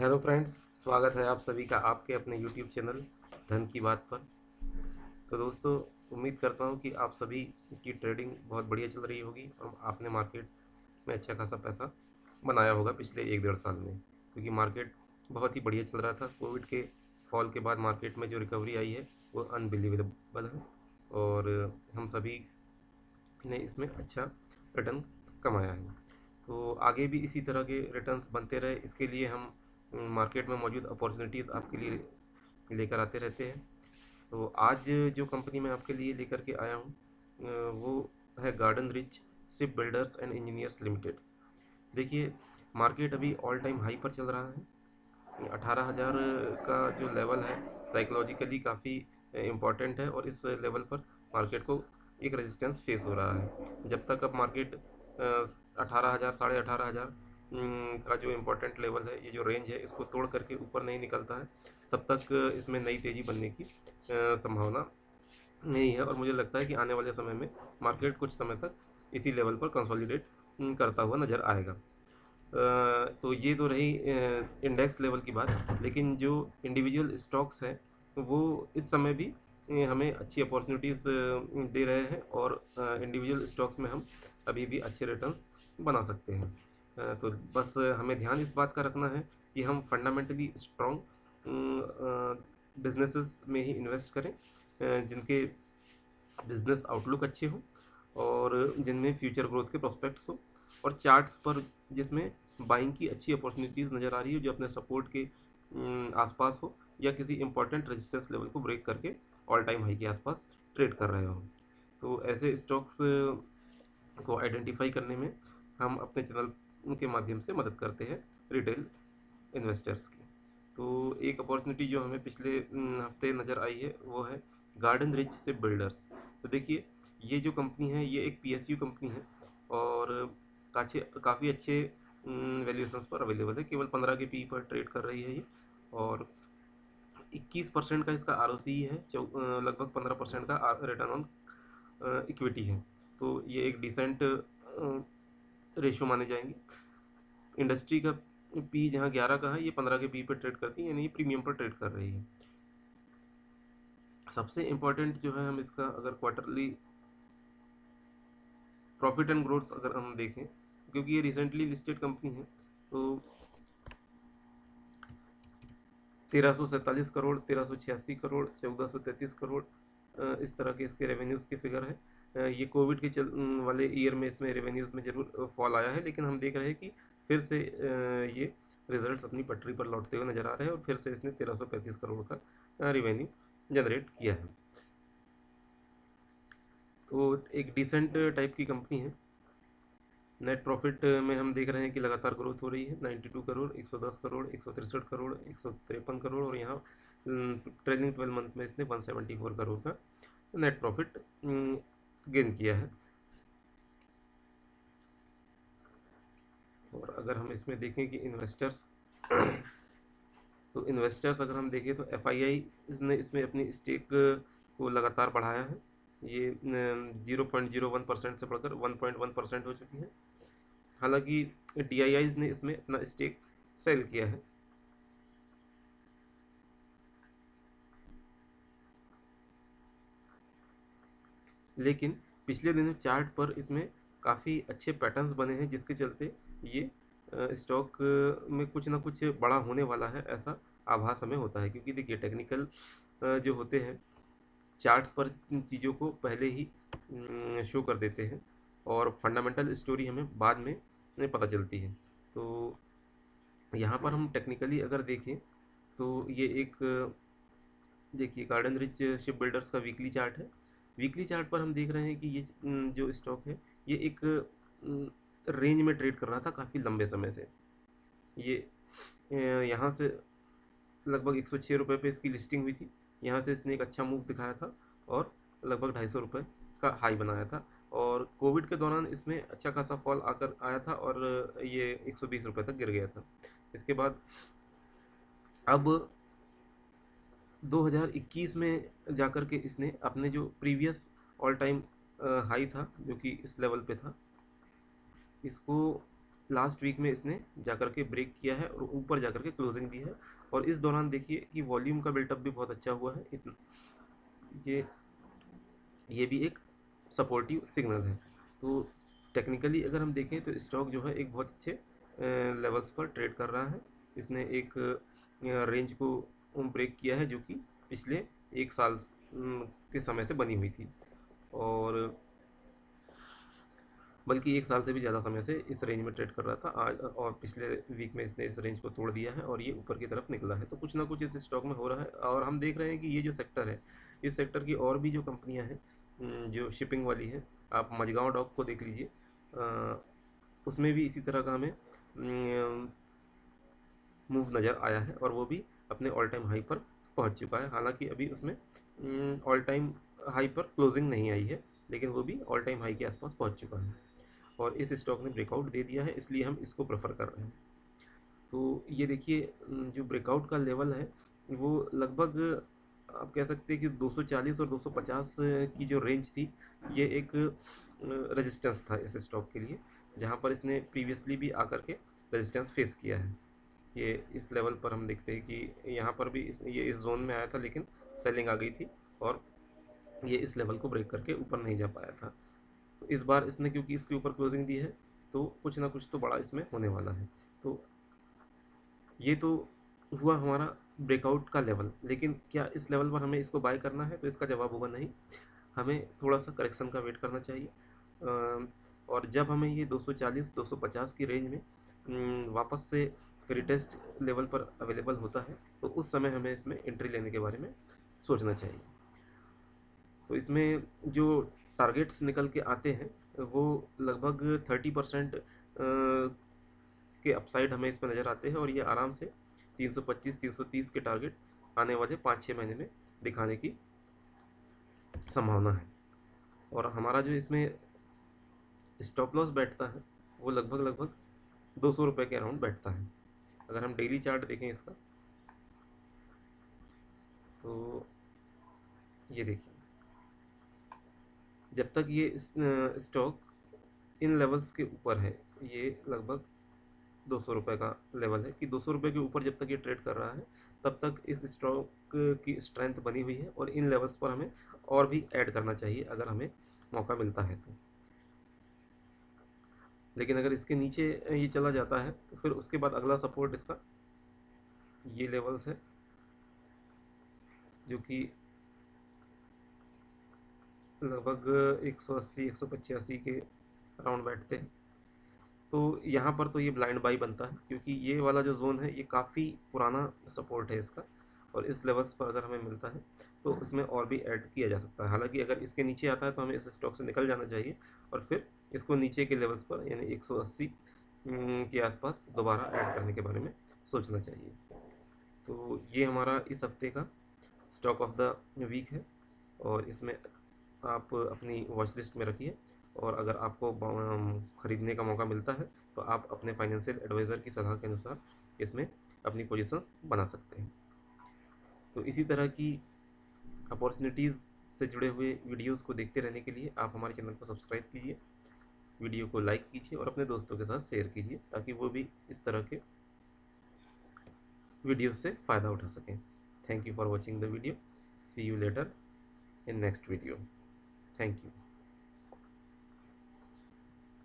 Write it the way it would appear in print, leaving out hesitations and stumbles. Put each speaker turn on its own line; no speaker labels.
Hello friends, स्वागत है आप सभी का आपके अपने यूट्यूब चैनल धन की बात पर। तो दोस्तों, उम्मीद करता हूँ कि आप सभी की ट्रेडिंग बहुत बढ़िया चल रही होगी और आपने मार्केट में अच्छा खासा पैसा बनाया होगा पिछले 1 डेढ़ साल में, क्योंकि मार्केट बहुत ही बढ़िया चल रहा था। कोविड के फॉल के बाद मार्केट में जो रिकवरी आई है वो अनबिलीवेबल है और हम सभी ने इसमें अच्छा रिटर्न कमाया है। तो आगे भी इसी तरह के रिटर्न्स बनते रहे, इसके लिए हम मार्केट में मौजूद अपॉर्चुनिटीज़ आपके लिए लेकर आते रहते हैं। तो आज जो कंपनी मैं आपके लिए लेकर के आया हूँ वो है garden rich ship builders and engineers limited. देखिए, मार्केट अभी ऑल टाइम हाई पर चल रहा है। 18,000 का जो लेवल है साइकोलॉजिकली काफ़ी इम्पॉर्टेंट है और इस लेवल पर मार्केट को एक रेजिस्टेंस फेस हो रहा है। जब तक अब मार्केट 18,000 18,500 का जो इम्पोर्टेंट लेवल है, ये जो रेंज है, इसको तोड़ करके ऊपर नहीं निकलता है, तब तक इसमें नई तेज़ी बनने की संभावना नहीं है। और मुझे लगता है कि आने वाले समय में मार्केट कुछ समय तक इसी लेवल पर कंसोलिडेट करता हुआ नज़र आएगा। तो ये तो रही इंडेक्स लेवल की बात, लेकिन जो इंडिविजुअल स्टॉक्स हैं वो इस समय भी हमें अच्छी अपॉर्चुनिटीज़ दे रहे हैं और इंडिविजुअल स्टॉक्स में हम अभी भी अच्छे रिटर्न्स बना सकते हैं। तो बस हमें ध्यान इस बात का रखना है कि हम फंडामेंटली स्ट्रॉन्ग बिजनेसेस में ही इन्वेस्ट करें, जिनके बिजनेस आउटलुक अच्छे हों और जिनमें फ्यूचर ग्रोथ के प्रोस्पेक्ट्स हो, और चार्ट्स पर जिसमें बाइंग की अच्छी अपॉर्चुनिटीज़ नज़र आ रही हो, जो अपने सपोर्ट के आसपास हो या किसी इंपॉर्टेंट रेजिस्टेंस लेवल को ब्रेक करके ऑल टाइम हाई के आसपास ट्रेड कर रहे हो। तो ऐसे स्टॉक्स को आइडेंटिफाई करने में हम अपने चैनल के माध्यम से मदद करते हैं रिटेल इन्वेस्टर्स की। तो एक अपॉर्चुनिटी जो हमें पिछले हफ्ते नज़र आई है वो है गार्डन रिच से बिल्डर्स। तो देखिए, ये जो कंपनी है ये एक पीएसयू कंपनी है और काफ़ी अच्छे वैल्यूएशंस पर अवेलेबल है। केवल 15 के पी पर ट्रेड कर रही है ये, और 21% का इसका आर है, लगभग 15% का रिटर्न ऑन इक्विटी है। तो ये एक डिसेंट रेशो माने जाएंगे। इंडस्ट्री का पी जहाँ 11 का है, ये 15 के पी पर ट्रेड करती है, यानी ये प्रीमियम पर ट्रेड कर रही है। सबसे इम्पोर्टेंट जो है, हम इसका अगर क्वार्टरली प्रॉफिट एंड ग्रोथ अगर हम देखें, क्योंकि ये रिसेंटली लिस्टेड कंपनी है, तो 1347 करोड़, 1386 करोड़, 1433 करोड़ इस तरह के इसके रेवेन्यूज़ के फिगर है। ये कोविड के वाले ईयर में इसमें रेवेन्यूज़ में ज़रूर फॉल आया है, लेकिन हम देख रहे हैं कि फिर से ये रिजल्ट्स अपनी पटरी पर लौटते हुए नज़र आ रहे हैं और फिर से इसने 1335 करोड़ का रेवेन्यू जनरेट किया है। तो एक डिसेंट टाइप की कंपनी है। नेट प्रॉफिट में हम देख रहे हैं कि लगातार ग्रोथ हो रही है। 92 करोड़, 110 करोड़, 163 करोड़, 153 करोड़, और यहाँ ट्रेलिंग 12 मंथ में इसने 174 करोड़ का नेट प्रॉफिट गेन किया है। और अगर हम इसमें देखें कि इन्वेस्टर्स तो इन्वेस्टर्स अगर हम देखें तो एफ ने इसमें अपनी स्टेक को लगातार बढ़ाया है। ये 0.01% से बढ़कर 1.1% हो चुकी है। हालांकि डी ने इसमें अपना स्टेक सेल किया है। लेकिन पिछले दिनों चार्ट पर इसमें काफ़ी अच्छे पैटर्न्स बने हैं, जिसके चलते ये स्टॉक में कुछ ना कुछ बड़ा होने वाला है, ऐसा आभास हमें होता है। क्योंकि देखिए, टेक्निकल जो होते हैं चार्ट्स पर चीज़ों को पहले ही शो कर देते हैं और फंडामेंटल स्टोरी हमें बाद में पता चलती है। तो यहाँ पर हम टेक्निकली अगर देखें तो ये एक देखिए, गार्डन रिच शिप बिल्डर्स का वीकली चार्ट है। वीकली चार्ट पर हम देख रहे हैं कि ये जो स्टॉक है ये एक रेंज में ट्रेड कर रहा था काफ़ी लंबे समय से। ये यहाँ से लगभग 106 रुपये पे इसकी लिस्टिंग हुई थी। यहाँ से इसने एक अच्छा मूव दिखाया था और लगभग 250 रुपये का हाई बनाया था, और कोविड के दौरान इसमें अच्छा खासा फॉल आकर आया था और ये 120 रुपये तक गिर गया था। इसके बाद अब 2021 में जाकर के इसने अपने जो प्रीवियस ऑल टाइम हाई था, जो कि इस लेवल पे था, इसको लास्ट वीक में इसने जाकर के ब्रेक किया है और ऊपर जाकर के क्लोजिंग दी है। और इस दौरान देखिए कि वॉल्यूम का बिल्टअप भी बहुत अच्छा हुआ है। ये ये भी एक सपोर्टिव सिग्नल है। तो टेक्निकली अगर हम देखें तो स्टॉक जो है एक बहुत अच्छे लेवल्स पर ट्रेड कर रहा है। इसने एक रेंज को ब्रेक किया है जो कि पिछले एक साल के समय से बनी हुई थी, और बल्कि एक साल से भी ज़्यादा समय से इस रेंज में ट्रेड कर रहा था आज, और पिछले वीक में इसने इस रेंज को तोड़ दिया है और ये ऊपर की तरफ निकला है। तो कुछ ना कुछ इस स्टॉक में हो रहा है, और हम देख रहे हैं कि ये जो सेक्टर है, इस सेक्टर की और भी जो कंपनियां हैं जो शिपिंग वाली हैं, आप मझगांव डॉक को देख लीजिए, उसमें भी इसी तरह का हमें मूव नज़र आया है, और वो भी अपने ऑल टाइम हाई पर पहुंच चुका है। हालांकि अभी उसमें ऑल टाइम हाई पर क्लोजिंग नहीं आई है, लेकिन वो भी ऑल टाइम हाई के आसपास पहुंच चुका है, और इस स्टॉक ने ब्रेकआउट दे दिया है, इसलिए हम इसको प्रेफर कर रहे हैं। तो ये देखिए जो ब्रेकआउट का लेवल है वो लगभग आप कह सकते हैं कि 240 और 250 की जो रेंज थी, ये एक रेजिस्टेंस था इस स्टॉक के लिए, जहाँ पर इसने प्रीवियसली भी आकर के रेजिस्टेंस फेस किया है। ये इस लेवल पर हम देखते हैं कि यहाँ पर भी ये इस जोन में आया था, लेकिन सेलिंग आ गई थी और ये इस लेवल को ब्रेक करके ऊपर नहीं जा पाया था। तो इस बार इसने क्योंकि इसके ऊपर क्लोजिंग दी है, तो कुछ ना कुछ तो बड़ा इसमें होने वाला है। तो ये तो हुआ हमारा ब्रेकआउट का लेवल, लेकिन क्या इस लेवल पर हमें इसको बाय करना है? तो इसका जवाब होगा नहीं, हमें थोड़ा सा करेक्शन का वेट करना चाहिए। और जब हमें ये 240-250 की रेंज में वापस से रिटेस्ट लेवल पर अवेलेबल होता है, तो उस समय हमें इसमें एंट्री लेने के बारे में सोचना चाहिए। तो इसमें जो टारगेट्स निकल के आते हैं वो लगभग 30% के अपसाइड हमें इसमें नज़र आते हैं, और ये आराम से 325-330 के टारगेट आने वाले 5-6 महीने में दिखाने की संभावना है। और हमारा जो इसमें स्टॉप लॉस बैठता है वो लगभग 200 रुपये के अराउंड बैठता है। अगर हम डेली चार्ट देखें इसका, तो ये देखिए, जब तक ये स्टॉक इन लेवल्स के ऊपर है, ये लगभग 200 रुपये का लेवल है कि 200 रुपये के ऊपर जब तक ये ट्रेड कर रहा है, तब तक इस स्टॉक की स्ट्रेंथ बनी हुई है, और इन लेवल्स पर हमें और भी ऐड करना चाहिए अगर हमें मौका मिलता है तो। लेकिन अगर इसके नीचे ये चला जाता है, तो फिर उसके बाद अगला सपोर्ट इसका ये लेवल्स है, जो कि लगभग 180-185 के अराउंड बैठते हैं। तो यहाँ पर तो ये ब्लाइंड बाई बनता है, क्योंकि ये वाला जो जोन है ये काफ़ी पुराना सपोर्ट है इसका, और इस लेवल्स पर अगर हमें मिलता है तो इसमें और भी ऐड किया जा सकता है। हालांकि अगर इसके नीचे आता है तो हमें इस स्टॉक से निकल जाना चाहिए, और फिर इसको नीचे के लेवल्स पर यानी 180 के आसपास दोबारा ऐड करने के बारे में सोचना चाहिए। तो ये हमारा इस हफ्ते का स्टॉक ऑफ द वीक है, और इसमें आप अपनी वॉच लिस्ट में रखिए, और अगर आपको ख़रीदने का मौका मिलता है तो आप अपने फाइनेंशियल एडवाइज़र की सलाह के अनुसार इसमें अपनी पोजीशंस बना सकते हैं। तो इसी तरह की अपॉर्चुनिटीज़ से जुड़े हुए वीडियोस को देखते रहने के लिए आप हमारे चैनल को सब्सक्राइब कीजिए, वीडियो को लाइक कीजिए और अपने दोस्तों के साथ शेयर कीजिए, ताकि वो भी इस तरह के वीडियो से फ़ायदा उठा सकें। Thank you for watching the video. See you later in next video. Thank you.